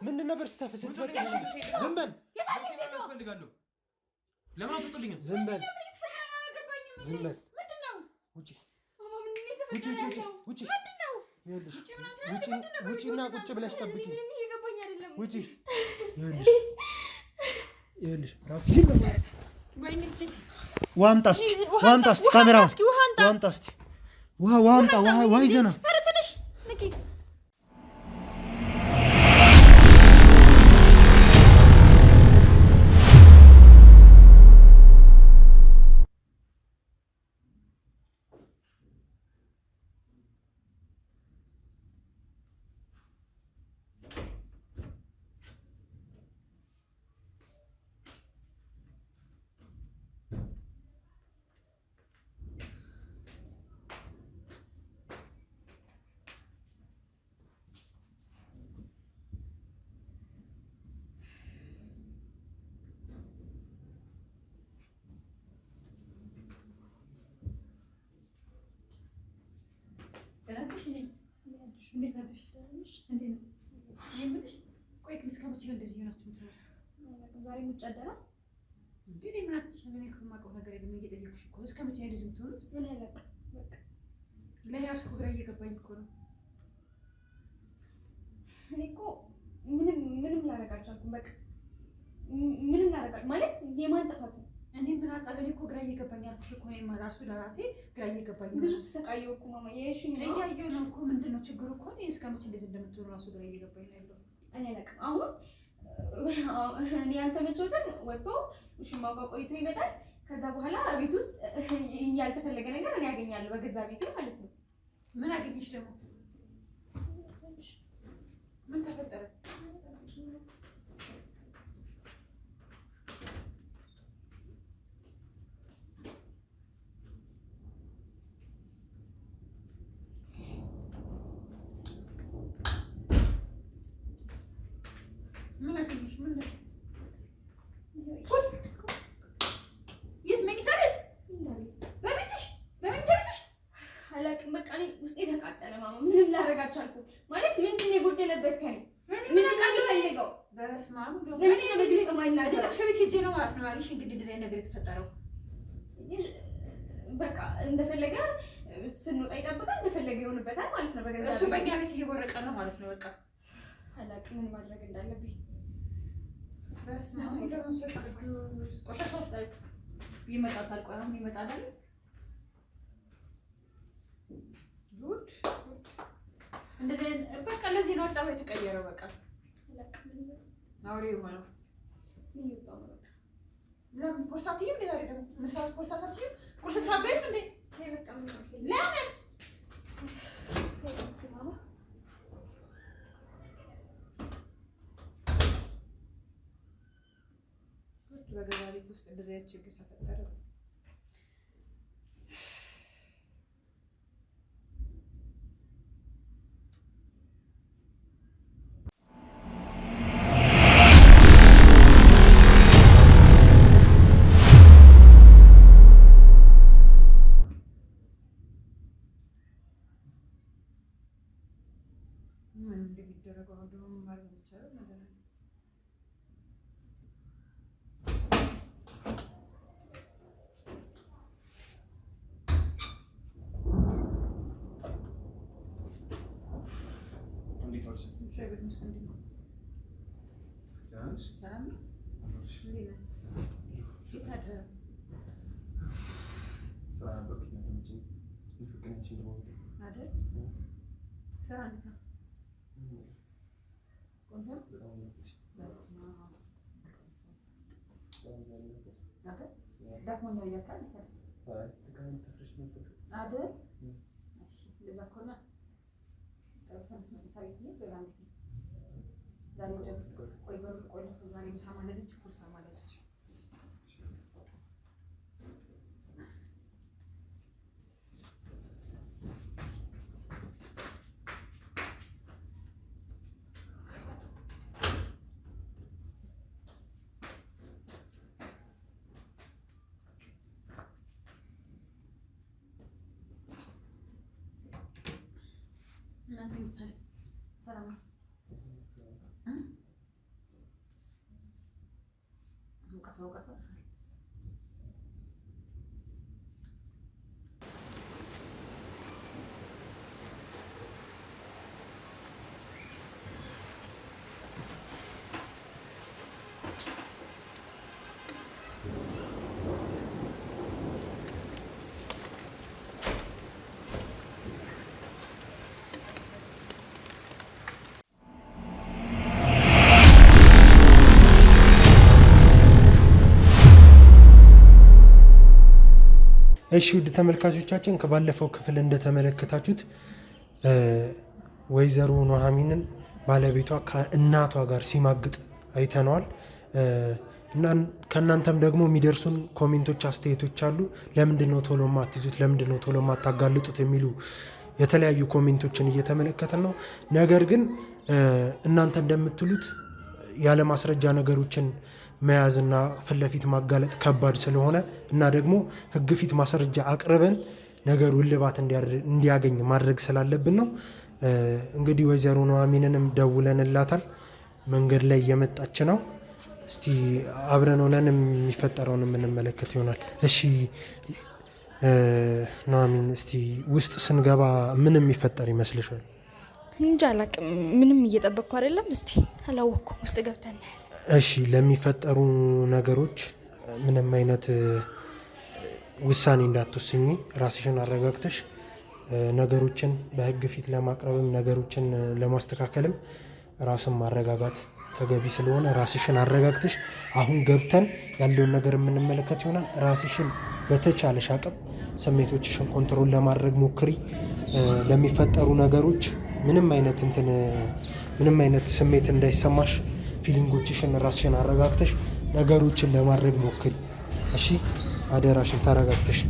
ምን ነበር ስትፈጽም? ዝም በል ለማን ትጥልኝ? ዝም በል ዝም በል ውጪ ውጪ ውጪና ቁጭ ብለሽ ጠብቂ። ውጪ ይኸውልሽ ውሃ አምጣ እስኪ ካሜራ ውሃ አምጣ እስኪ ውሃ አምጣ ውሃ ይዘና ዛሬ የምትጨደረው እንዴ? ምን አትሽ? ምን ከማውቀው ነገር የለም። እየጠየኩሽ እኮ እስከ መቼ አይደል ዝም ትሆኑት? ምን ያለቀ በቃ ለያስ እኮ ግራ እየገባኝ እኮ ነው። እኔ እኮ ምንም ላደርግ አልቻልኩም። በቃ ምንም ላደርግ ማለት የማን ጥፋት ነው? እኔ ምን አውቃለሁ? እኔ እኮ ግራ እየገባኝ አልኩሽ እኮ እኔማ ራሱ ለራሴ ግራ እየገባኝ ነው። ብዙ ተሰቃየሁ እኮ ማማ። የሽኝ ነው እያየሁ ነው እኮ ምንድን ነው ችግሩ እኮ እኔ እስከ መቼ እንደዚህ እንደምትሆኑ ራሱ ግራ እየገባኝ ነው ያለው። እኔ አላውቅም አሁን እኔ ያልተመቸውትን ወጥቶ ውሽማው ጋር ቆይቶ ይመጣል። ከዛ በኋላ ቤት ውስጥ ያልተፈለገ ነገር እኔ ያገኛለሁ በገዛ ቤቴ ማለት ነው። ምን አገኘሽ ደግሞ? ምን ተፈጠረ? ምን አገኘሽ? ምን ነው? የት መኝታ ቤት? በቤትሽ? በመኝታ ቤትሽ? አላውቅም። በቃ እኔ ውስጤ ተቃጠለ ማማ። ምንም ላደርግ አልቻልኩም። ማለት ምንድን ነው የጎደለበት ከኔ? ምንድን ነው የሚፈልገው? በስመ አብ ለምን ነው በግልጽ የማይናገረው? እሺ ቤት ሄጄ ነው ማለት ነው አይደል? እንግዲህ እንደዚህ አይነት ነገር የተፈጠረው በቃ እንደፈለገ ስንወጣ ይጠብቃል፣ እንደፈለገ ይሆንበታል ማለት ነው። በገዛ እሱ በእኛ ቤት እየቦረቀ ነው ማለት ነው። በቃ አላውቅም ምን ማድረግ እንዳለብኝ። በስመ አብ ቆሻሻ ውስጥ ይመጣል። ቆይ አሁን ይመጣል አይደል? ጉድ እንደዚህ በቃ ለዚህ ነው ጸባይ የተቀየረው። በቃ አውሬ ሆነው ይወጣው ነው። ለምን ፖስታትም ዛሬ ደግሞ መስራት ፖስታታችሁ ቁርስ ሳበይም እንዴ? በቃ ለምን በገዛ ቤት ውስጥ እንደዚህ አይነት ችግር ተፈጠረ? ምን እንደሚደረገው ደግሞ ማድረግ ይቻላል ነገር ነው። ሰላም እሺ ውድ ተመልካቾቻችን ከባለፈው ክፍል እንደተመለከታችሁት ወይዘሮ ኑሐሚንን ባለቤቷ ከእናቷ ጋር ሲማግጥ አይተነዋል። እና ከእናንተም ደግሞ የሚደርሱን ኮሜንቶች፣ አስተያየቶች አሉ። ለምንድነው ቶሎ ማትይዙት፣ ለምንድነው ቶሎ ማታጋልጡት የሚሉ የተለያዩ ኮሜንቶችን እየተመለከትን ነው። ነገር ግን እናንተ እንደምትሉት ያለ ማስረጃ ነገሮችን መያዝና ፊት ለፊት ማጋለጥ ከባድ ስለሆነ እና ደግሞ ሕግ ፊት ማስረጃ አቅርበን ነገሩ እልባት እንዲያገኝ ማድረግ ስላለብን ነው። እንግዲህ ወይዘሮ ኑሐሚንንም ደውለንላታል። መንገድ ላይ እየመጣች ነው። እስቲ አብረን ሆነን የሚፈጠረውን የምንመለከት ይሆናል። እሺ ኑሐሚን፣ እስቲ ውስጥ ስንገባ ምን የሚፈጠር ይመስልሻል? እንጃ አላቅም። ምንም እየጠበቅኩ አይደለም። እስቲ አላወቅኩም። ውስጥ ገብተን እሺ ለሚፈጠሩ ነገሮች ምንም አይነት ውሳኔ እንዳትወስኚ፣ ራስሽን አረጋግተሽ ነገሮችን በህግ ፊት ለማቅረብም ነገሮችን ለማስተካከልም ራስን ማረጋጋት ተገቢ ስለሆነ ራስሽን አረጋግተሽ አሁን ገብተን ያለውን ነገር የምንመለከት ይሆናል። ራስሽን በተቻለሽ አቅም ስሜቶችሽን ኮንትሮል ለማድረግ ሞክሪ። ለሚፈጠሩ ነገሮች ምንም አይነት ስሜት እንዳይሰማሽ ፊሊንጎችሽን ራስሽን አረጋግተሽ ነገሮችን ለማድረግ ሞክሪ። እሺ አደራሽን ተረጋግተሽ።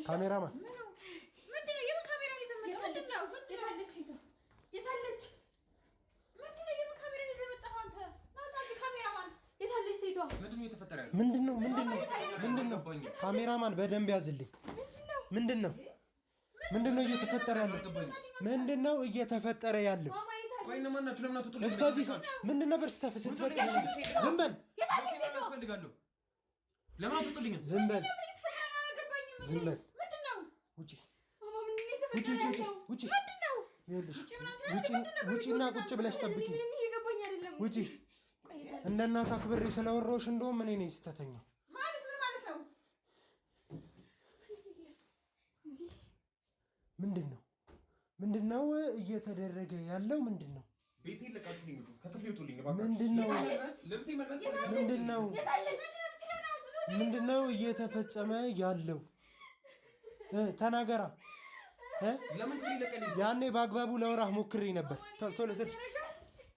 ካሜራማን ምንድነው? የምን ካሜራ ነው የዘመጣው? ምንድነው? የታለች ሴቷ? የታለች? ምንድነው? የምን ካሜራ ነው የዘመጣው? አንተ ናታጂ ካሜራማን፣ የታለች ሴቷ? ምንድነው እየተፈጠረ ያለው? ምንድነው? ካሜራማን በደንብ ያዝልኝ። ምንድነው እየተፈጠረ ያለው? ምንድነው እየተፈጠረ ያለው? ቆይ ነው ማናችሁ? ለምን አትወጡ? እስከዚህ ምንድን ነበር ስትፈጽም? ዝም በል። ያስፈልጋለሁ። ለምን አትወጡልኝ? ዝም በል። ውጪና ቁጭ ብለሽ ጠብቂ። ውጪ። እንደ እናት አክብሬ ስለወራሁሽ እንደውም እኔ ነኝ ስተተኛው። ምንድነው እየተደረገ ያለው? ምንድነው? ቤቴን ለቃችሁ ነው። ከክፍሌ ውጡልኝ። ምንድነው እየተፈጸመ ያለው? ተናገራ። ያኔ በአግባቡ ለወራህ ሞክሬ ነበር። ቶሎ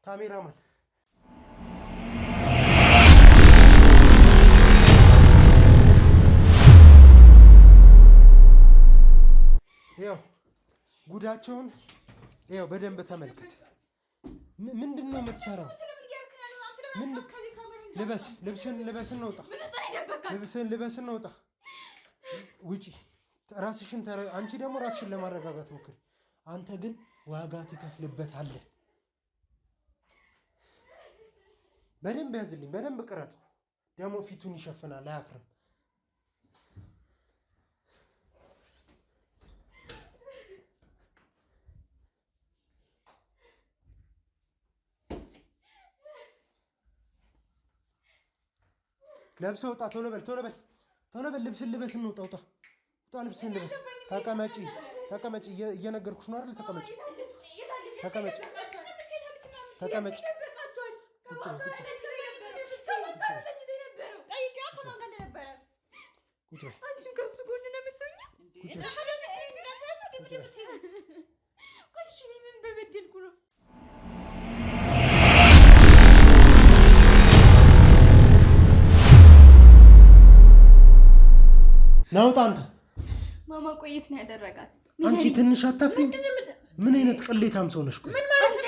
ካሜራማን ያው ጉዳቸውን ያው በደንብ ተመልከት። ምንድነው የምትሰራው? ልብስን ውጣ። ውጪ። አንቺ ደግሞ ራስሽን ለማረጋጋት ሞክሪ። አንተ ግን ዋጋ ትከፍልበታለህ። በደንብ ያዝልኝ፣ በደንብ ቅረጸው። ደግሞ ፊቱን ይሸፍናል፣ አያፍርም። ለብሰህ ውጣ። ቶሎ በል። ልብስን ልበስ። እንውጣ። ውጣ። ልብስን ልበስ። ተቀመጭ። እየነገርኩሽ ነው አይደል? ተቀመጭ። አንቺም ከሱ ጎን ነው የምትሆኚው? ምን በበደልኩ ነው? ናውጣ አንተ። ማማ ቆየት ነው ያደረጋት። አንቺ ትንሽ አታፍሪም? ምን አይነት ቅሌታም ሰው ነሽ? ምን ማለት ነው?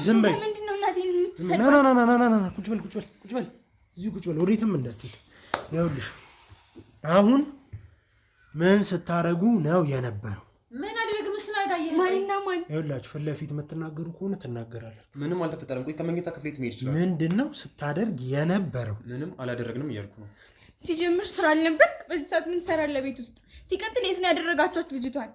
ዝም በይ። ምንድነው እናቴን ና ቁጭ በል እዚሁ ቁጭ በል፣ ወዴትም እንዳትሄድ። ይኸውልሽ አሁን ምን ስታረጉ ነው የነበረው? ምን አደረግም? ስናጋየህ ማንና ማን? ይኸውላችሁ ፊት ለፊት የምትናገሩ ከሆነ ትናገራላችሁ። ምንም አልተፈጠረም። ቆይ ከመኝታ ክፍሌ ትሄድ ይችላል። ምንድነው ስታደርግ የነበረው? ምንም አላደረግንም እያልኩ ነው። ሲጀምር ስራ አልነበር። በዚህ ሰዓት ምን ትሰራለህ ቤት ውስጥ? ሲቀጥል የት ነው ያደረጋችኋት ልጅቷን?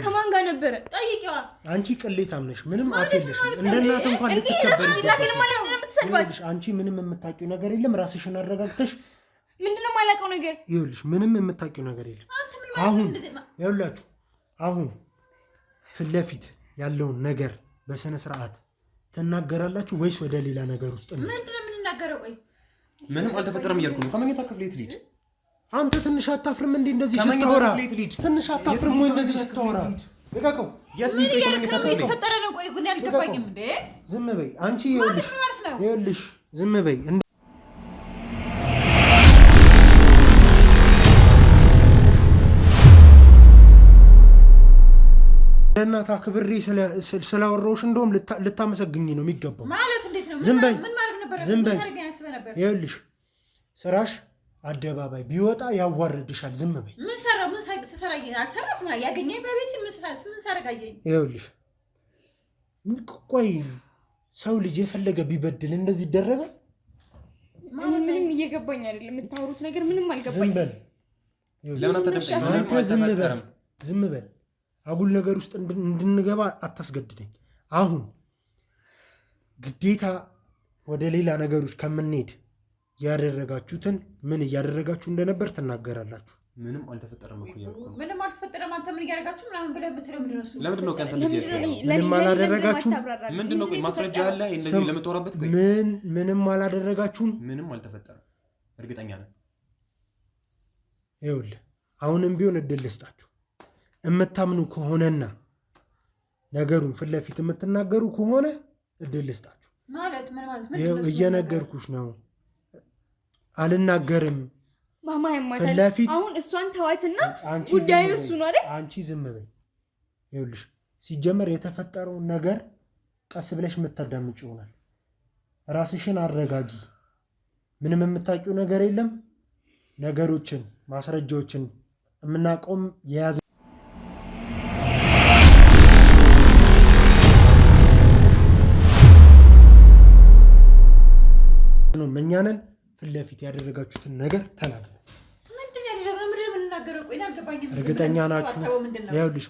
ከማን ጋር ነበረ? ጠይቂዋ። አንቺ ቅሌታም ነሽ። ምንም አፍ የለሽም። እንደ እናት እንኳን ልትከበሪ አንቺ ምንም የምታውቂው ነገር የለም። ራስሽን አረጋግተሽ ምንድነው የማላውቀው ነገር? ይኸውልሽ ምንም የምታውቂው ነገር የለም። አሁን ይኸውላችሁ አሁን ፊት ለፊት ያለውን ነገር በስነ ስርዓት ትናገራላችሁ ወይስ ወደ ሌላ ነገር ውስጥ ነው? ምንድነው የምንናገረው? ቆይ ምንም አልተፈጠረም እያልኩ ነው። ከመኝታ ክፍሌ ትሄድ። አንተ ትንሽ አታፍርም እንዴ እንደዚህ ስታወራ? ትንሽ አታፍርም ወይ እንደዚህ ስታወራ? ልቀቀው። የተፈጠረ ነው? ቆይ ግን ያልገባኝም እንዴ። ዝም በይ አንቺ። ይኸውልሽ ዝም በይ። ለእናታ ክብሬ ስላወራሁሽ እንደውም ልታመሰግኝ ነው የሚገባው። ማለት እንዴት ነው? ዝም በይ ዝም በይ። ነበር? ይኸውልሽ ስራሽ አደባባይ ቢወጣ ያዋርድሻል። ዝም በይ። ምን ሰራ? ምን ሰራ? አሰራፍ ነው ያገኘኝ በቤት ምን ሰራ? ጋየኝ። ይኸውልሽ ቆይ ሰው ልጅ የፈለገ ቢበድል እንደዚህ ይደረጋል? ምንም እየገባኝ አይደለም። የምታወሩት ነገር ምንም አልገባኝ። ዝም በል። ዝም በል። አጉል ነገር ውስጥ እንድንገባ አታስገድደኝ። አሁን ግዴታ ወደ ሌላ ነገሮች ከምንሄድ ያደረጋችሁትን ምን እያደረጋችሁ እንደነበር ትናገራላችሁ። ምንም አልተፈጠረም እኮ እያልኩ ነው። ምንም አልተፈጠረም። አንተ ምን እያደረጋችሁ ምናምን ብለህ የምትለው ምንድን ነው? ለምንድን ነው ቀንተ እንደዚህ ያለው? ምንም አላደረጋችሁም። ምንድን ነው? ቆይ ማስረጃ አለ እንደዚህ ለምትወራበት? ቆይ ምንም አላደረጋችሁም። ምንም አልተፈጠረም። እርግጠኛ ነኝ። ይኸውልህ አሁንም ቢሆን እድል ልስጣችሁ። የምታምኑ ከሆነና ነገሩን ፊት ለፊት የምትናገሩ ከሆነ እድል ልስጣችሁ። ማለት ምን ማለት ነው? ይኸው እየነገርኩሽ ነው። አልናገርም። ማማ ያማታል። አሁን እሷን ተዋትና ጉዳዩ እሱ ነው አይደል? አንቺ ዝም በይ። ይኸውልሽ ሲጀመር የተፈጠረውን ነገር ቀስ ብለሽ የምታዳምጪ ይሆናል። ራስሽን አረጋጊ። ምንም የምታውቂው ነገር የለም። ነገሮችን ማስረጃዎችን የምናውቀውም የያዘ ነው። እኛንን ፊት ለፊት ያደረጋችሁትን ነገር ተናገሩ። ምንድን ያደረግነው? ምንድን ነው የምንናገረው? ቆይ አልገባኝም። እርግጠኛ ናችሁ? ይኸውልሽ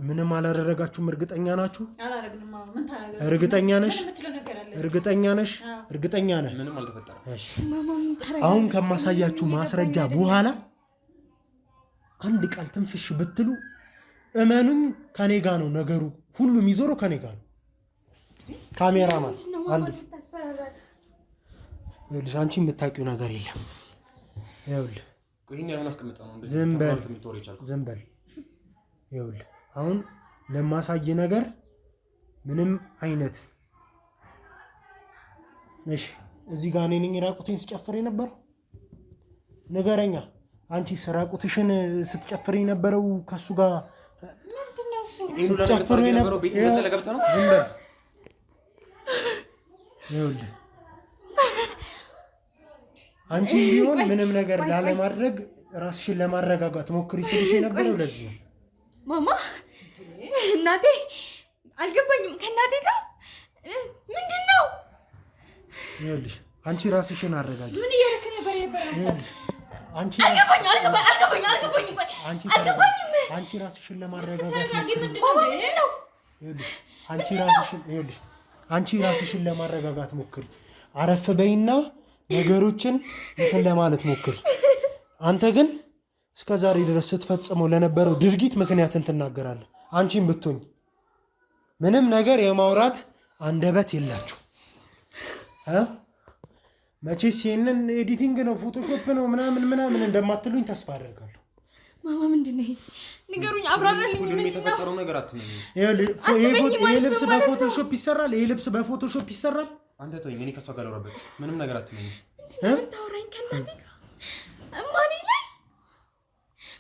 ምንም አላደረጋችሁም። እርግጠኛ ናችሁ? አላደረግንም። ምን ታናገሩ? እርግጠኛ ነሽ? እርግጠኛ ነሽ? እርግጠኛ ነህ? ምንም አልተፈጠረም። እሺ አሁን ከማሳያችሁ ማስረጃ በኋላ አንድ ቃል ትንፍሽ ብትሉ እመኑኝ ከኔ ጋር ነው ነገሩ ሁሉ የሚዞረው ከኔ ጋር ነው። ካሜራማን አንድ ይኸውልሽ አንቺ የምታውቂው ነገር የለም። ይኸውልህ ዝም በል። ይኸውልህ አሁን ለማሳይ ነገር ምንም አይነት እሺ፣ እዚህ ጋር እኔ ነኝ ራቁቴን ስጨፍር የነበረው? ንገረኛ። አንቺ ራቁትሽን ስትጨፍር የነበረው ከሱ ጋር ስትጨፍር የነበረው ቤት ተለገብተ ነው? ዝም በል። ይኸውልህ አንቺ ቢሆን ምንም ነገር ላለማድረግ ራስሽን ለማረጋጋት ሞክሪ ስልሽ የነበረው ለዚህ ነው። ማማ እናቴ አልገባኝም። ከእናቴ ጋር ምንድን ነው? ይኸውልሽ አንቺ ራስሽን አረጋጊ። ምን እያደረክ ነበር? አንቺ አንቺ ራስሽን ለማረጋጋት አንቺ ራስሽን ለማረጋጋት ሞክሪ። አረፍ በይና ነገሮችን እንትን ለማለት ሞክሪ። አንተ ግን እስከ ዛሬ ድረስ ስትፈጽመው ለነበረው ድርጊት ምክንያትን ትናገራለህ። አንቺም ብትሆኝ ምንም ነገር የማውራት አንደበት የላችሁ። መቼስ ይሄንን ኤዲቲንግ ነው ፎቶሾፕ ነው ምናምን እንደማትሉኝ ተስፋ አደርጋለሁ። ማማ ምንድን ነው ንገሩኝ፣ አብራራልኝ። ሁሉም የተፈጠረው ነገር አትመኝ። ይሄ ልብስ በፎቶሾፕ ይሰራል። ይሄ ልብስ በፎቶሾፕ ይሰራል። አንተ ተወኝ፣ እኔ ከሷ ጋር ላውራበት። ምንም ነገር አትመኝ። ምን ታወራኝ? ከእናቴ ጋር እማኔ ላይ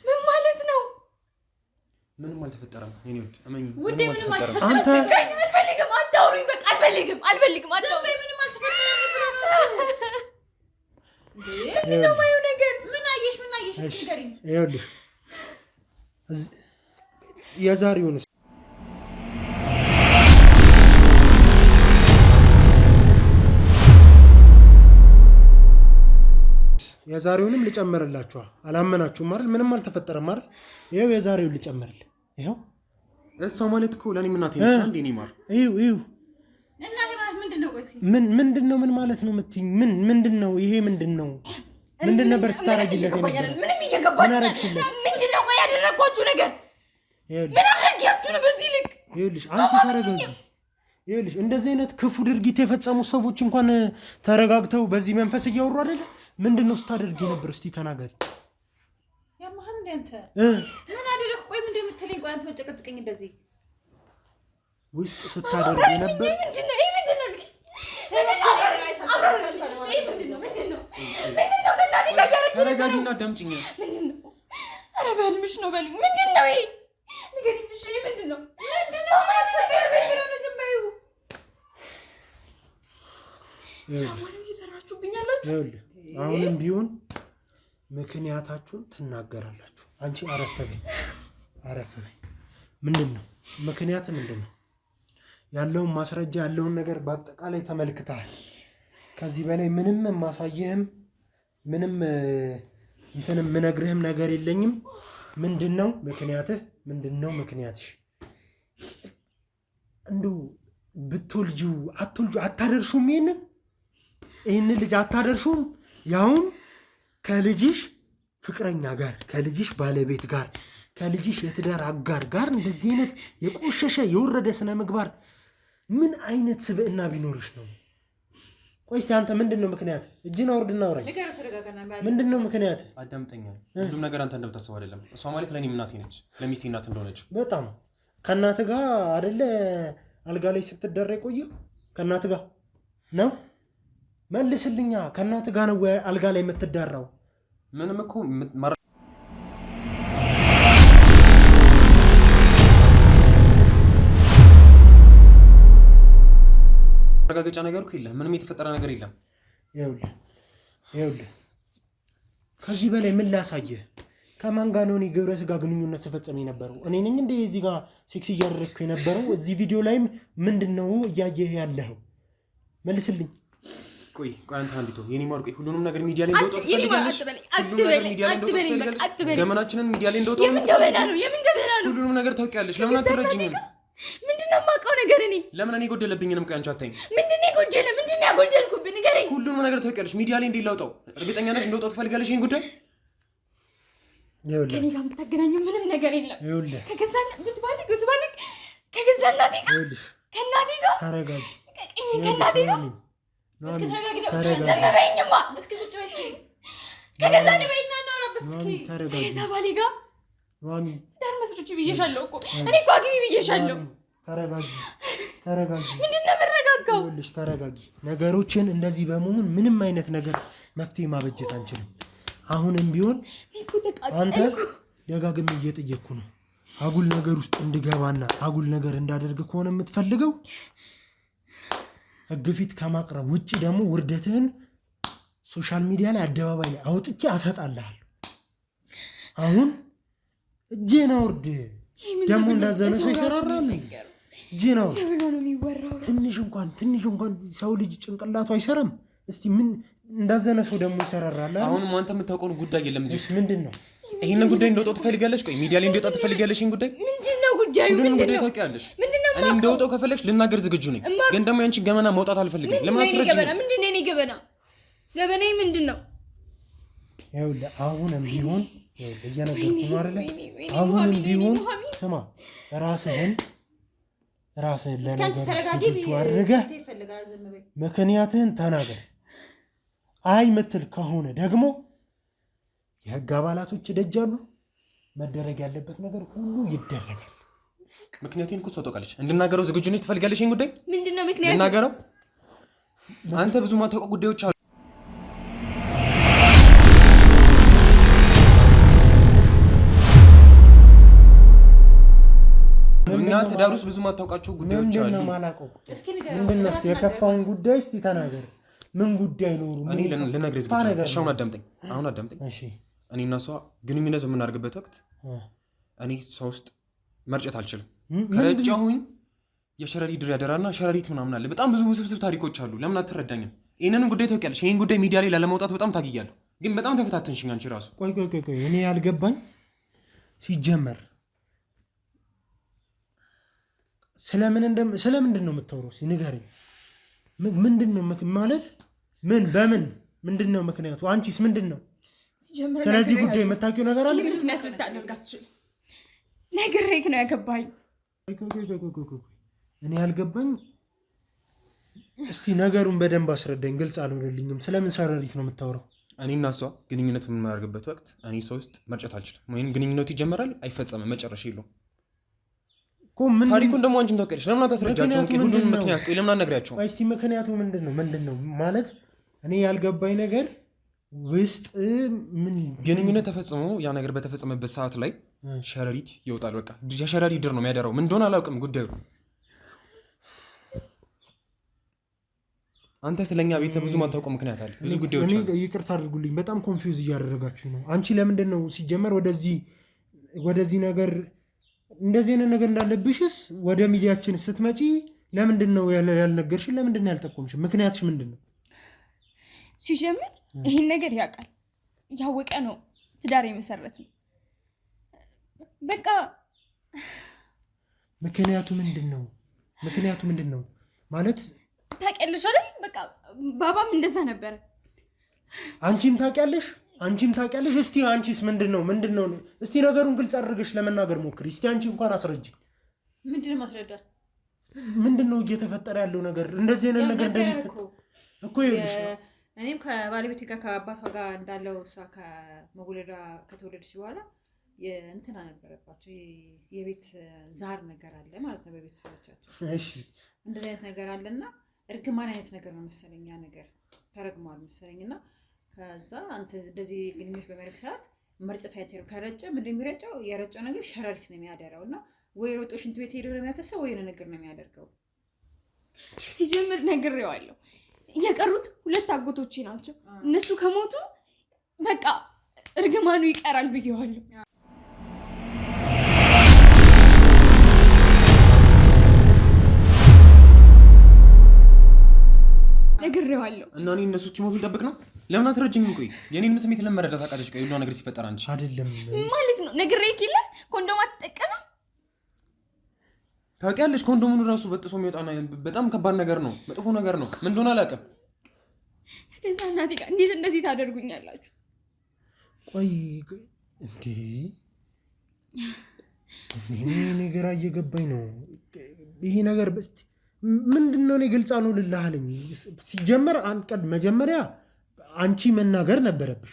ምን ማለት ነው? ምንም አልተፈጠረም። እኔ ምንም አልተፈጠረም። አንተ አልፈልግም፣ አታውሩኝ። በቃ አልፈልግም አታውሩኝ። ምንም አልተፈጠረም። ምንድን ነው የማየው ነገር? ምን አየሽ? እስኪ ንገሪኝ። ይኸውልሽ የዛሬውን የዛሬውንም ልጨምርላችሁ። አላመናችሁም አይደል? ምንም አልተፈጠረም አይደል? ይኸው የዛሬውን ልጨምርል። ይኸው እሷ ማለት እኮ ለኔ እናቴ ነች። አንዴ እኔ ማር ይኸው እና ምንድነው? ቆይ ምንድነው? ምን ማለት ነው የምትይኝ? ምንድነው? ይሄ ምንድነው? ምንድን ነበር ስታረጊለት የነበረው? ምንም እየገባኝ ምንድነው? ቆይ ያደረኳችሁ ነገር ምን አደረጊያችሁ ነው በዚህ ልክ? ይኸውልሽ አንቺ ተረጋጊ። ይኸውልሽ እንደዚህ አይነት ክፉ ድርጊት የፈጸሙ ሰዎች እንኳን ተረጋግተው በዚህ መንፈስ እያወሩ አይደለ? ምንድነው ስታደርጊ ነበር? እስቲ ተናገሪ። ያማህን እንደ አንተ ምን አደረኩ? ቆይ ምንድነው የምትለኝ? ቆይ አንተ መጨቀጭቀኝ እንደዚህ ውስጥ ስታደርጊ ነበር? ምንድነው? ተረጋጊና አዳምጪኝ። ኧረ በህልምሽ ነው በሉኝ። ምንድን ነው ይሄ? ንገሪኝ። እሺ ምንድን ነው? እየሰራችሁብኝ ያላችሁት። አሁንም ቢሆን ምክንያታችሁን ትናገራላችሁ። አንቺ አረፍ በይ። ምንድን ነው ምክንያት? ምንድን ነው ያለውን ማስረጃ ያለውን ነገር በአጠቃላይ ተመልክተሃል። ከዚህ በላይ ምንም የማሳየህም ምንም እንትንም ምነግርህም ነገር የለኝም። ምንድነው ምክንያትህ? ምንድነው ምክንያትሽ? እንደው ብትወልጂው አታደርሹም? ይህንን ልጅ አታደርሹም? ያውም ከልጅሽ ፍቅረኛ ጋር፣ ከልጅሽ ባለቤት ጋር፣ ከልጅሽ የትዳር አጋር ጋር እንደዚህ አይነት የቆሸሸ የወረደ ስነ ምግባር ምን አይነት ስብዕና ቢኖርሽ ነው? ቆይ እስቲ አንተ ምንድነው ምክንያት? እጅን አውርድና አውራኝ። ምንድነው ምክንያት? አዳምጠኛ። ሁሉም ነገር አንተ እንደምታስበው አይደለም። እሷ ማለት ለኔ እናቴ ነች፣ ለሚስቴ እናት እንደሆነች። በጣም ከእናት ጋር አይደለ አልጋ ላይ ስትደረግ ቆየው? ከእናት ጋር ነው? መልስልኛ። ከእናት ጋር ነው ወይ አልጋ ላይ የምትዳራው? ምንም እኮ ማረጋገጫ ነገር እኮ የለም። ምንም የተፈጠረ ነገር የለም። ይኸውልህ ከዚህ በላይ ምን ላሳየህ? ከማን ጋር ነው እኔ ግብረ ስጋ ግንኙነት ስፈጽም የነበረው? እኔ ነኝ እንደ እዚህ ጋር ሴክስ እያደረግኩ የነበረው? እዚህ ቪዲዮ ላይም ምንድነው እያየህ ያለኸው? መልስልኝ። ቆይ አንተ አንዲቶ የኔ ማር፣ ቆይ ሁሉንም ነገር ሚዲያ ላይ እንደወጣው ትፈልጋለሽ? ገመናችንን ሚዲያ ላይ እንደወጣው የምን ገበና ነው? ሁሉንም ነገር ታውቂያለሽ። ለምን አትረጂኝም? ምንድነው የማውቀው ነገር? ለምን እኔ ጎደለብኝንም? ቆይ አንቺ አታይም? ምንድነው የጎደለ? ምንድነው ያጎደልኩብኝ? ንገረኝ። ሁሉንም ነገር ታውቂያለሽ። ሚዲያ ላይ እንዲላውጣው እርግጠኛ ነሽ? እንደወጣው ትፈልጋለሽ ይሄን ጉዳይ? ከኔ ጋር የምታገናኙ ምንም ነገር የለም። ከገዛና ብትባልግ ከገዛ እናቴ ጋር ከእናቴ ጋር ተረጋጊ። ከእናቴ ጋር እስኪ ተረጋጊ። ዝም በይኝማ። እስኪ ቁጭ በይ። ከገዛ በይና እናወራበት። እስኪ ከዛ ባሌ ጋር ዳር መስርች ብዬሻለሁ እኮ እኔ እኮ አግቢ ብዬሻለሁ። ተረጋጊ። ምንድን ነው የምረጋጋው? ተረጋጊ። ነገሮችን እንደዚህ በመሆን ምንም አይነት ነገር መፍትሄ ማበጀት አንችልም። አሁንም ቢሆን አንተ ደጋግሜ እየጠየቅኩ ነው። አጉል ነገር ውስጥ እንድገባና አጉል ነገር እንዳደርግ ከሆነ የምትፈልገው ሕግ ፊት ከማቅረብ ውጭ ደግሞ ውርደትህን ሶሻል ሚዲያ ላይ አደባባይ ላይ አውጥቼ አሰጣልሃለሁ። አሁን እጄን አውርድ። ደግሞ እንዳዘነ ሰው ይሰራራል። እጄን አውርድ። ትንሽ እንኳን ሰው ልጅ ጭንቅላቱ አይሰራም። እስቲ ምን እንዳዘነ ሰው ደግሞ ይሰራራል። አሁንም አንተ የምታውቀው ጉዳይ የለም እዚህ ውስጥ። ምንድነው? ይሄንን ጉዳይ እንደወጣው ትፈልጋለሽ? ቆይ ሚዲያ ላይ እንደወጣው ትፈልጋለሽ? ይሄን ጉዳይ ምንድነው ጉዳዩ? ሁሉንም ጉዳይ ታውቂያለሽ። እኔ እንደወጣው ከፈለግሽ ልናገር ዝግጁ ነኝ፣ ግን ደግሞ ያንቺ ገመና ማውጣት አልፈልግም። ለምን አትረጂኝ? ምንድነው የኔ ገበናዬ ምንድነው? ይኸውልህ አሁንም ቢሆን እየነገርኩህ ነው አይደለ? አሁንም ቢሆን ስማ፣ ራስህን ለነገር ዝግጁ አድርገህ ምክንያትህን ተናገር። አይ ምትል ከሆነ ደግሞ የህግ አባላቶች ደጃሉ። መደረግ ያለበት ነገር ሁሉ ይደረጋል። ምክንያቱም እኮ ተወቀለች እንድናገረው ዝግጁ ነሽ? ትፈልጋለሽ? ይሄን ጉዳይ ምንድነው ምክንያት? ልናገረው? አንተ ብዙ ማታውቀው ጉዳዮች አሉ። ትዳር ውስጥ ብዙ ማታውቃቸው ጉዳዮች አሉ። ምንድነው ማላውቀው? ምንድነው እስኪ የከፋውን ጉዳይ እስቲ ተናገር። ምን ጉዳይ ነው? እኔ ልነግርህ ዝግጁ ነኝ። አሁን አዳምጠኝ። እሺ እኔ እና እሷ ግንኙነት በምናደርግበት ወቅት እኔ ሰው ውስጥ መርጨት አልችልም። ከረጨሁኝ የሸረሪ ድር ያደራና ሸረሪት ምናምን አለ። በጣም ብዙ ውስብስብ ታሪኮች አሉ። ለምን አትረዳኝም? ይሄንን ጉዳይ ታውቂያለሽ። ይሄን ጉዳይ ሚዲያ ላይ ላለማውጣት በጣም ታግያለሁ፣ ግን በጣም ተፈታተንሽኝ አንቺ ራሱ። ቆይ እኔ ያልገባኝ ሲጀመር ስለምንድን ነው የምታወራው? እስኪ ንገረኝ። ምንድን ነው ማለት በምን ምንድን ነው ምክንያቱ? አንቺስ ምንድን ነው ስለዚህ ጉዳይ የምታውቂው ነገር አለ? ምክንያቱ ልታደርጋችሁ ነግሬህ ነው ያገባኝ። እኔ ያልገባኝ እስቲ ነገሩን በደንብ አስረዳኝ። ግልጽ አልሆነልኝም። ስለምን ሸረሪት ነው የምታወራው? እኔ እና እሷ ግንኙነት በምናደርግበት ወቅት እኔ ሰው ውስጥ መርጨት አልችልም። ወይም ግንኙነቱ ይጀመራል አይፈጸምም፣ መጨረሻ የለውም። ታሪኩን ደግሞ አንቺም ታውቂያለሽ። ለምን አታስረጃቸውም? ሁሉንም ምክንያት ለምን አትነግሪያቸውም? እስቲ ምክንያቱ ምንድን ነው ማለት እኔ ያልገባኝ ነገር ውስጥ ምን ግንኙነት ተፈጽሞ ያ ነገር በተፈጸመበት ሰዓት ላይ ሸረሪት ይወጣል። በቃ የሸረሪ ድር ነው የሚያደራው። ምን እንደሆነ አላውቅም ጉዳዩ። አንተ ስለኛ ቤተሰብ ብዙ ማታውቀው ምክንያት አለ፣ ብዙ ጉዳዮች አሉ። ይቅርታ አድርጉልኝ፣ በጣም ኮንፊውዝ እያደረጋችሁ ነው። አንቺ ለምንድን ነው ሲጀመር ወደዚህ ነገር እንደዚህ አይነት ነገር እንዳለብሽስ ወደ ሚዲያችን ስትመጪ ለምንድን ነው ያልነገርሽን? ለምንድን ነው ያልጠቆምሽን? ምክንያትሽ ምንድን ነው? ሲጀምር ይህን ነገር ያውቃል፣ ያወቀ ነው ትዳር የመሰረት ነው። በቃ ምክንያቱ ምንድን ነው ማለት ታውቂያለሽ አይደል? በቃ ባባም እንደዛ ነበረ። አንቺም ታውቂያለሽ። እስቲ አንቺስ ምንድን ነው? እስቲ ነገሩን ግልጽ አድርገሽ ለመናገር ሞክሪ። እስቲ አንቺ እንኳን አስረጂ። ምንድነው ማስረዳት? ምንድነው እየተፈጠረ ያለው ነገር? እንደዚህ አይነት ነገር እንደሚፈጠር እኮ እኔም ከባለቤቴ ጋር ከአባቷ ጋር እንዳለው እሷ ከተወለደች በኋላ እንትና ነበረባቸው የቤት ዛር ነገር አለ ማለት ነው በቤተሰቦቻቸው። እሺ እንደዚህ አይነት ነገር አለና እርግማን አይነት ነገር ነው መሰለኝ። ያ ነገር ተረግሟል መሰለኝና ከዛ አንተ እንደዚህ ግንኙነት በሚያደርግ ሰዓት መርጨት አይተርም። ከረጨ ምንድን የሚረጨው የረጨው ነገር ሸረሪት ነው የሚያደራው እና ወይ ሮጦ ሽንት ቤት ሄዶ ነው የሚያፈሰው ወይ ነገር ነው የሚያደርገው። ሲጀምር ነግሬዋለሁ። የቀሩት 2 አጎቶቼ ናቸው። እነሱ ከሞቱ በቃ እርግማኑ ይቀራል ብዬዋለሁ። ነግሬዋለሁ። እና እኔ እነሱ እስኪሞቱ ልጠብቅ ነው? ለምን አትረጅኝም? ቆይ የኔን ስሜት ለመረዳት አቃለች። ቆይ ሁሉ ነገር ሲፈጠር አንቺ አይደለም ማለት ነው ነግሬህ የለ ኮንዶም አትጠቀምም ታውቂያለሽ። ኮንዶሙን ራሱ በጥሶ የሚወጣና በጣም ከባድ ነገር ነው፣ መጥፎ ነገር ነው። ምን እንደሆነ አላውቅም። ከዛ እናቴ ጋር እንዴት እንደዚህ ታደርጉኛላችሁ? ቆይ እንዴ እኔ ነገር እየገባኝ ነው። ይሄ ነገር ምንድነው? እኔ ግልጽ አልሆንልህ አለኝ። ሲጀመር መጀመሪያ አንቺ መናገር ነበረብሽ።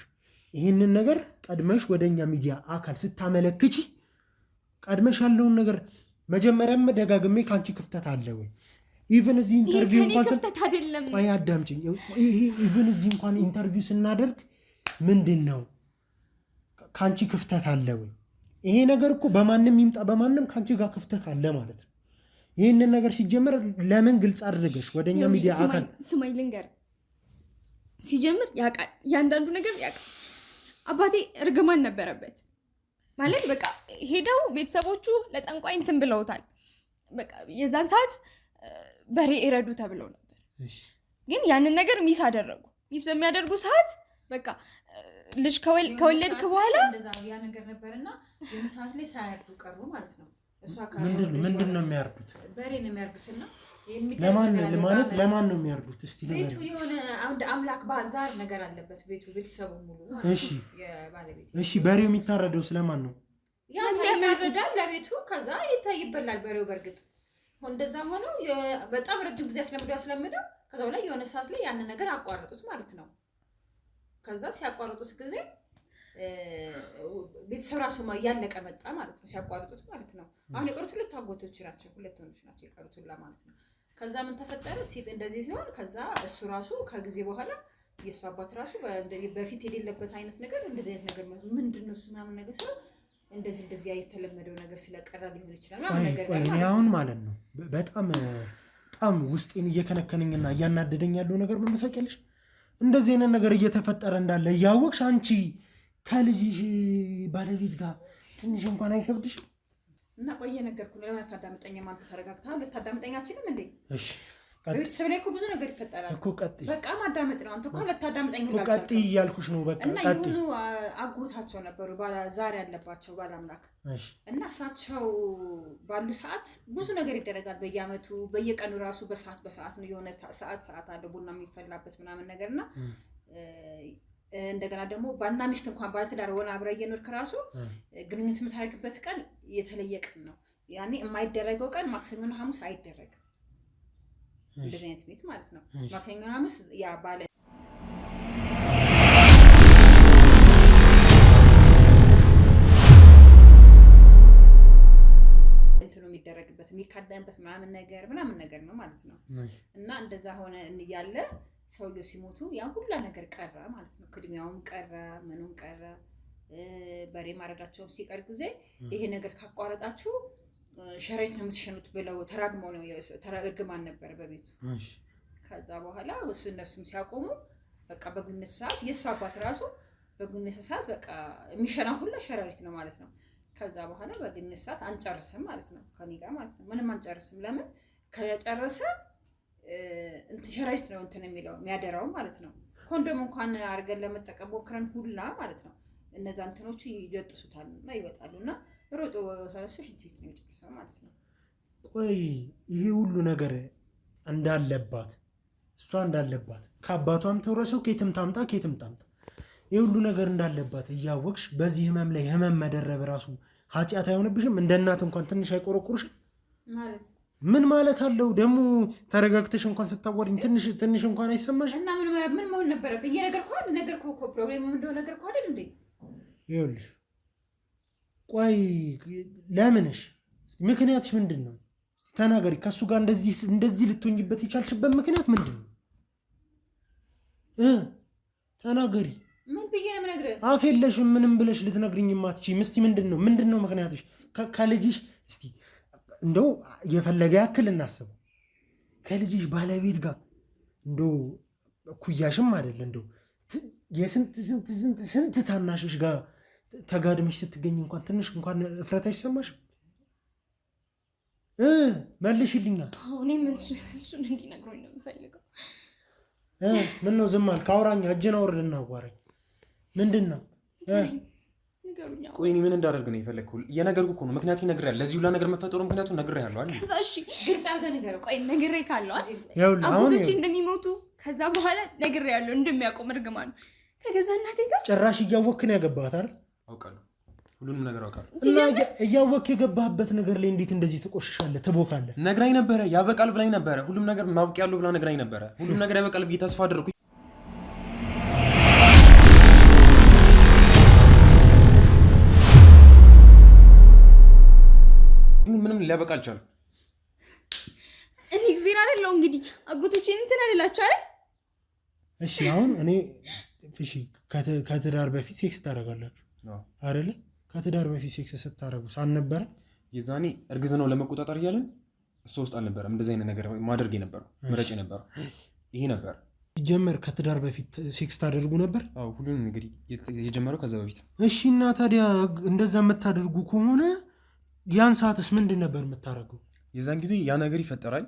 ይህንን ነገር ቀድመሽ ወደኛ ሚዲያ አካል ስታመለክቺ ቀድመሽ ያለውን ነገር መጀመሪያም ደጋግሜ ከአንቺ ክፍተት አለ ወይ? ኢቭን እዚህ ኢንተርቪው እንኳን ክፍተት አይደለም። ቆይ አዳምጪኝ። ኢቭን እዚህ እንኳን ኢንተርቪው ስናደርግ ምንድነው ከአንቺ ክፍተት አለ ወይ? ይሄ ነገር እኮ በማንም ይምጣ በማንም ከአንቺ ጋር ክፍተት አለ ማለት ነው። ይህንን ነገር ሲጀምር ለምን ግልጽ አድርገሽ ወደኛ ሚዲያ አካል ስማኝ ልንገር። ሲጀምር ያውቃል፣ እያንዳንዱ ነገር ያውቃል። አባቴ እርግማን ነበረበት ማለት በቃ ሄደው ቤተሰቦቹ ለጠንቋይ እንትን ብለውታል። በቃ የዛን ሰዓት በሬ ይረዱ ተብለው ነበር። ግን ያንን ነገር ሚስ አደረጉ። ሚስ በሚያደርጉ ሰዓት በቃ ልጅ ከወለድክ በኋላ ያ ነገር ነበርና የምሳት ላይ ሳያርዱ ቀሩ ማለት ነው። ምንድን ነው የሚያርዱት? በሬ ነው የሚያርዱትና ለማን ነው የሚያርዱት? እስቲ ቤቱ የሆነ አንድ አምላክ ባዛር ነገር አለበት ቤቱ ቤተሰቡ ሙሉ። እሺ በሬው የሚታረደው ስለማን ነው? ያ ይታረዳል ለቤቱ። ከዛ ይበላል በሬው። በእርግጥ እንደዛ ሆኖ በጣም ረጅም ጊዜ አስለምደው ከዛ በላይ የሆነ ሰዓት ላይ ያንን ነገር አቋረጡት ማለት ነው። ከዛ ሲያቋርጡት ጊዜ ቤተሰብ ራሱ ያለቀ መጣ ማለት ነው። ሲያቋርጡት ማለት ነው። አሁን የቀሩት 2 አጎቶች ናቸው፣ 2 ወንዶች ናቸው የቀሩት ሁላ ማለት ነው። ከዛ ምን ተፈጠረ? እንደዚህ ሲሆን ከዛ እሱ ራሱ ከጊዜ በኋላ የእሱ አባት ራሱ በፊት የሌለበት አይነት ነገር እንደዚህ አይነት ነገር ምንድነው እሱ ምናምን ነገር ሰው እንደዚህ የተለመደው ነገር ስለቀረ ሊሆን ይችላል ነገር እኔ አሁን ማለት ነው በጣም ውስጤን እየከነከነኝና እያናደደኝ ያለው ነገር ምን ታውቂያለሽ? እንደዚህ አይነት ነገር እየተፈጠረ እንዳለ እያወቅሽ አንቺ ከልጅሽ ባለቤት ጋር ትንሽ እንኳን አይከብድሽም? እና ቆየ ነገርኩ ለምን ታዳምጠኝ? ማንተ ተረጋግተሃል? ልታዳምጠኝ አትችልም እንዴ? እሺ ቤተሰብ ላይ እኮ ብዙ ነገር ይፈጠራል እኮ ቀጥይ። በቃ ማዳመጥ ነው። አንተ እኮ ልታዳምጠኝ ሁላ ቀጥይ እያልኩሽ ነው። በቃ እና ይሁኑ አጎታቸው ነበሩ ዛሬ ያለባቸው ባለአምላክ እና እሳቸው ባሉ ሰዓት ብዙ ነገር ይደረጋል። በየአመቱ በየቀኑ ራሱ በሰዓት ነው የሆነ ሰዓት አለ ቡና የሚፈላበት ምናምን ነገርና እንደገና ደግሞ ባልና ሚስት እንኳን ባለትዳር ሆነ አብረው እየኖርክ ራሱ ግንኙነት የምታደርግበት ቀን የተለየ ቀን ነው። ያኔ የማይደረገው ቀን ማክሰኞና ሐሙስ አይደረግም። እንደዚህ አይነት ቤት ማለት ነው። ማክሰኞና ሐሙስ ያ ባለ እንትኑ የሚደረግበት የሚካደምበት ምናምን ነገር ነው ማለት ነው። እና እንደዛ ሆነ እንያለ ሰውየው ሲሞቱ ያ ሁላ ነገር ቀረ ማለት ነው። ክድሚያውም ቀረ፣ ምኑም ቀረ፣ በሬ ማረዳቸውም ሲቀር ጊዜ ይሄ ነገር ካቋረጣችሁ ሸሬት ነው የምትሸኑት ብለው ተራግመው ነው እርግማን ነበረ በቤቱ። ከዛ በኋላ እነሱም ሲያቆሙ በቃ በግንት ሰዓት የእሱ አባት ራሱ በግንት ሰዓት በቃ የሚሸና ሁላ ሸረሪት ነው ማለት ነው። ከዛ በኋላ በግንት ሰዓት አንጨርስም ማለት ነው ከኔ ጋር ማለት ነው። ምንም አንጨርስም። ለምን ከጨረሰ ሸረሪት ነው እንትን የሚለው የሚያደራው ማለት ነው። ኮንዶም እንኳን አድርገን ለመጠቀም ሞክረን ሁላ ማለት ነው እነዛ እንትኖቹ ይወጥሱታል እና ይወጣሉ እና ሮጦ ሽንት ቤት ነው የጨረሰው ማለት ነው። ቆይ ይሄ ሁሉ ነገር እንዳለባት ከአባቷም ተወረሰው ከየትም ታምጣ ይሄ ሁሉ ነገር እንዳለባት እያወቅሽ በዚህ ህመም ላይ ህመም መደረብ ራሱ ኃጢአት አይሆንብሽም? እንደ እናት እንኳን ትንሽ አይቆረቁርሽም? ማለት ምን ማለት አለው ደግሞ? ተረጋግተሽ እንኳን ስታወሪኝ ትንሽ እንኳን አይሰማሽ? እና ምን መሆን ነበረብኝ? ነገርኩህ እኮ ፕሮብሌሙ እንደሆነ ነገርኩህ አይደል እንዴ? ይኸውልሽ ቆይ ለምንሽ ምክንያትሽ ምንድን ነው? ተናገሪ። ከእሱ ጋር እንደዚህ ልትሆኝበት የቻልሽበት ምክንያት ምንድን ነው? ተናገሪ። ምን ብዬ ነው የምነግርህ? አፍ የለሽም ምንም ብለሽ ልትነግሪኝ የማትችይም። እስቲ ምንድን ነው ምክንያትሽ? ከልጅሽ እስቲ እንደው የፈለገ ያክል እናስበው ከልጅሽ ባለቤት ጋር እንደው ኩያሽም አይደለ እንደው የስንት ታናሽሽ ጋር ተጋድመሽ ስትገኝ እንኳን ትንሽ እንኳን እፍረት አይሰማሽም? መልሽልኛል። እኔም እሱን እንዲነግሩኝ ነው የምፈልገው። ምን ነው ዝም አልክ? አውራኝ፣ እጅን አውርድ እናዋራኝ። ምንድን ነው? ቆይ እኔ ምን እንዳደርግ ነው የፈለግከው? እየነገርኩህ እኮ ነው። ምክንያቱም ነግሬሃለሁ። ለዚህ ሁላ ነገር መፈጠሩ ምክንያቱም ነግሬሃለሁ አይደል? ከዛ እሺ ግልጽ አድርገህ ንገረው። ቆይ ነግሬ ካለው አጎቶቼ እንደሚሞቱ ከዛ በኋላ ነግሬያለሁ እንደሚያቆም እርግማን ነው ከገዛ እናቴ ጋር ጭራሽ እያወቅህ ነው ያገባሃት አይደል? አውቃለሁ፣ ሁሉንም ነገር አውቃለሁ። እና እያወቅህ የገባህበት ነገር ላይ እንዴት እንደዚህ ትቆሽሻለህ፣ ትቦካለህ? ነግራኝ ነበረ፣ ያበቃል ብላኝ ነበረ። ሁሉም ነገር ማብቂያለሁ ብላ ነግራኝ ነበረ። ሁሉም ነገር ያበቃል ብዬ ተስፋ አደረኩ። ምንም ሊያበቃ አልቻለም። እኔ እግዚአብሔር አይደለሁ እንግዲህ አጎቶቼን እንትን አልላቸው አይደል? እሺ አሁን እኔ እሺ ከትዳር በፊት ሴክስ ታደርጋላችሁ አይደለ? ከትዳር በፊት ሴክስ ስታደርጉ ሳልነበረ የዛኔ እርግዝናው ለመቆጣጠር እያለን እሱ ውስጥ አልነበረም እንደዚህ አይነት ነገር ማድረግ የነበረው ምረጭ የነበረው ይሄ ነበር። ሲጀመር ከትዳር በፊት ሴክስ ታደርጉ ነበር? አዎ ሁሉንም እንግዲህ የጀመረው ከዛ በፊት። እሺ እና ታዲያ እንደዛ የምታደርጉ ከሆነ ያን ሰዓትስ ምንድን ነበር የምታደርገው? የዛን ጊዜ ያ ነገር ይፈጠራል፣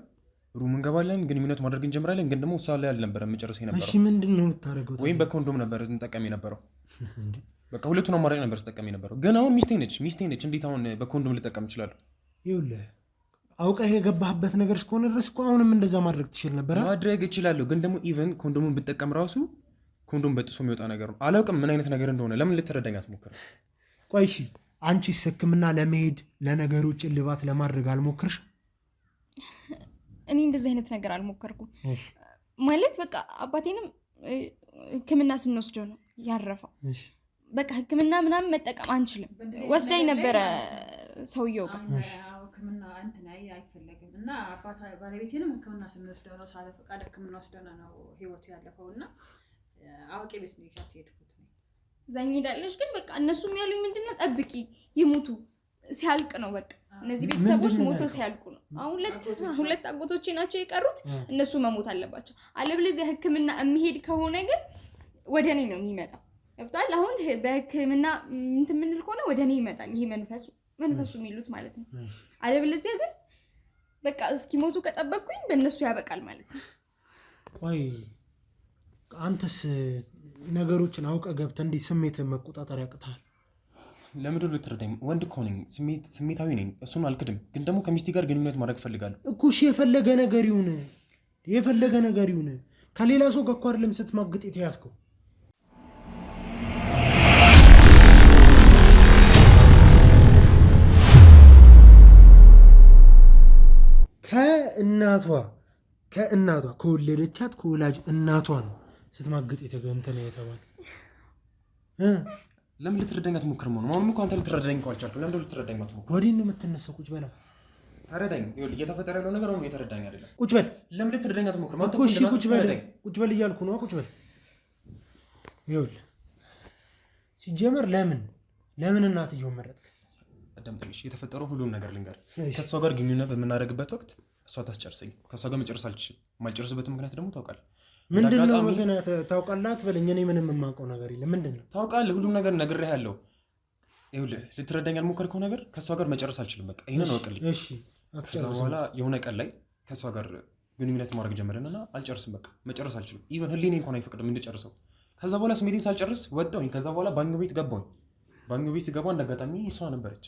ሩም እንገባለን፣ ግንኙነት ማድረግ እንጀምራለን። ግን ደግሞ እሷ ላይ አልነበረም መጨረስ የነበረው። እሺ ምንድን ነው የምታደርገው? ወይም በኮንዶም ነበር እንጠቀም የነበረው። በቃ ሁለቱን አማራጭ ነበር ስጠቀም የነበረው። ግን አሁን ሚስቴ ነች። እንዴት አሁን በኮንዶም ልጠቀም እችላለሁ? ይኸውልህ አውቀህ የገባህበት ነገር እስከሆነ ድረስ እኮ አሁንም እንደዛ ማድረግ ትችል ነበር። ማድረግ እችላለሁ፣ ግን ደግሞ ኢቨን ኮንዶሙን ብጠቀም ራሱ ኮንዶም በጥሶ የሚወጣ ነገር ነው። አላውቅም ምን አይነት ነገር እንደሆነ። ለምን ልትረዳኝ አትሞክርም? ቆይ እሺ አንቺስ ሕክምና ለመሄድ ለነገሮች እልባት ለማድረግ አልሞክርሽ? እኔ እንደዚህ አይነት ነገር አልሞከርኩም። ማለት በቃ አባቴንም ሕክምና ስንወስደው ነው ያረፈው። በቃ ሕክምና ምናምን መጠቀም አንችልም ወስዳኝ ነበረ ሰውየው ጋር። ሕክምና እንትን አይፈለግም እና ባለቤቴንም ሕክምና ስንወስደው ነው ሳለ ፈቃድ ሕክምና ወስደው ነው ህይወቱ ያለፈው እና አዋቂ ቤት ነው ይሻት ሄድኩት። እዛኝ ሄዳለች። ግን በቃ እነሱም ያሉኝ ምንድነው ጠብቂ ይሙቱ ሲያልቅ ነው በቃ እነዚህ ቤተሰቦች ሞተው ሲያልቁ ነው። አሁን ሁለት አጎቶቼ ናቸው የቀሩት፣ እነሱ መሞት አለባቸው። አለበለዚያ ሕክምና የሚሄድ ከሆነ ግን ወደ እኔ ነው የሚመጣው። ገብቷል? አሁን በሕክምና እንትን የምንል ከሆነ ወደ እኔ ይመጣል። ይሄ መንፈሱ የሚሉት ማለት ነው። አለበለዚያ ግን በቃ እስኪሞቱ ከጠበቅኩኝ በእነሱ ያበቃል ማለት ነው። ቆይ አንተስ ነገሮችን አውቀ ገብተህ እንዴት ስሜትን መቆጣጠር ያቅታል? ለምንድን ነው ልትረዳኝ? ወንድ እኮ ነኝ፣ ስሜታዊ ነኝ። እሱን አልክድም። ግን ደግሞ ከሚስቴ ጋር ግንኙነት ማድረግ እፈልጋለሁ እኮ። እሺ የፈለገ ነገር ይሁን፣ ከሌላ ሰው ጋር እኮ አይደለም ስትማግጥ የተያዝከው። ከእናቷ ከወለደቻት ከወላጅ እናቷ ነው ስትማግጥ የተገንተነ የተባለ። ለምን ልትረዳኝ አትሞክርም? ነው ማንም እኮ አንተ ልትረዳኝ እኮ አልቻልኩም። ለምን ልትረዳኝ አትሞክርም? ወዲህ ነው የምትነሳው? ቁጭ በላ ተረዳኝ። ይኸውልህ እየተፈጠረ ያለው ነገር አሁን እየተረዳኝ አይደለም። ቁጭ በል። ለምን ልትረዳኝ አትሞክርም? አንተ እሺ ቁጭ በል እያልኩ ነው። ቁጭ በል። ይኸውልህ ሲጀመር ለምን እናትየውን መረጥክ? አዳምጠኝ። የተፈጠረው ሁሉም ነገር ልንገር። ከእሷ ጋር ግንኙነት በምናደርግበት ወቅት እሷ ታስጨርሰኝ። ከእሷ ጋር መጨረስ አልችልም። የማልጨርስበት ምክንያት ደግሞ ታውቃለህ። ምንድነው? ምክንያት ታውቃለህ አትበለኝ። እኔ ምንም የማውቀው ነገር የለም። ምንድነው? ታውቃለህ፣ ሁሉም ነገር ነግሬሃለሁ። ይኸውልህ ልትረዳኝ ያልሞከርከው ነገር ከእሷ ጋር መጨረስ አልችልም። በቃ ይሄንን አውቅልኝ። እሺ። ከዛ በኋላ የሆነ ቀን ላይ ከእሷ ጋር ግንኙነት ማድረግ ጀመረንና አልጨርስም። በቃ መጨረስ አልችልም። ኢቨን ህሊኔ እንኳን አይፈቅድም እንድጨርሰው። ከዛ በኋላ ስሜቴን ሳልጨርስ ወጣሁኝ። ከዛ በኋላ ባኞ ቤት ገባሁኝ። ባኞ ቤት ስገባ እንዳጋጣሚ እሷ ነበረች።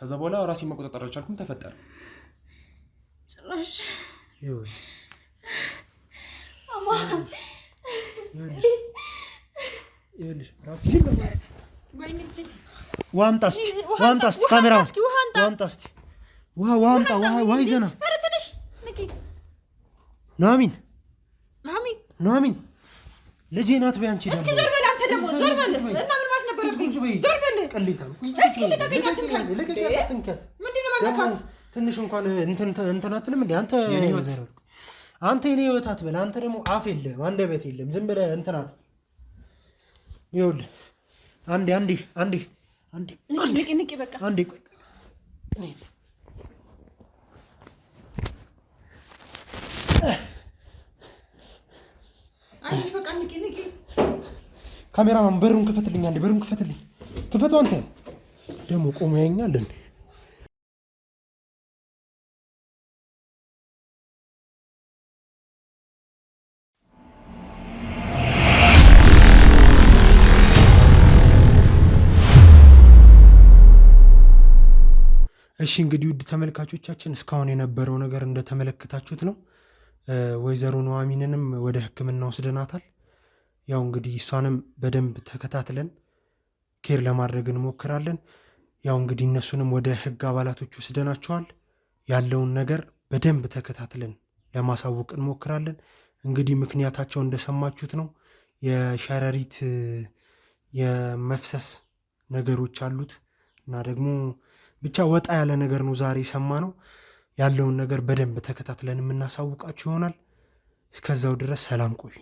ከዛ በኋላ ራሴን መቆጣጠር አልቻልኩም። ተፈጠረ ጭራሽ ዋምጣ እስኪ ካሜራ ዋምጣ እስኪ ውሃ ይዘና ኑሐሚን ልጄ ናት። በይ አንቺ እስኪ ዞር በል አንተ ደግሞ ዞር በል እና ምን ማለት ነበረብኝ? ዞር በል እስኪ ልቀቀኝ። አትንካት። ትንሽ እንኳን እንትን አትልም እንዴ አንተ? አንተ የኔ ህይወት አትበል። አንተ ደግሞ አፍ የለም አንደበት የለም። ዝም ብለህ እንትናት። ይኸውልህ አንዴ ንቂ በቃ አንዴ ቆይ። አይሽ በቃ ንቂ። ካሜራማን በሩን ክፈትልኝ። አንዴ በሩን ክፈትልኝ። ክፈቱ። አንተ ደግሞ ቆሞ ያኛል እንዴ? እሺ እንግዲህ ውድ ተመልካቾቻችን እስካሁን የነበረው ነገር እንደተመለከታችሁት ነው። ወይዘሮ ኑሐሚንንም ወደ ሕክምና ወስደናታል። ያው እንግዲህ እሷንም በደንብ ተከታትለን ኬር ለማድረግ እንሞክራለን። ያው እንግዲህ እነሱንም ወደ ሕግ አባላቶች ወስደናቸዋል። ያለውን ነገር በደንብ ተከታትለን ለማሳወቅ እንሞክራለን። እንግዲህ ምክንያታቸው እንደሰማችሁት ነው። የሸረሪት የመፍሰስ ነገሮች አሉት እና ደግሞ ብቻ ወጣ ያለ ነገር ነው ዛሬ የሰማነው። ያለውን ነገር በደንብ ተከታትለን የምናሳውቃችሁ ይሆናል። እስከዛው ድረስ ሰላም ቆዩ።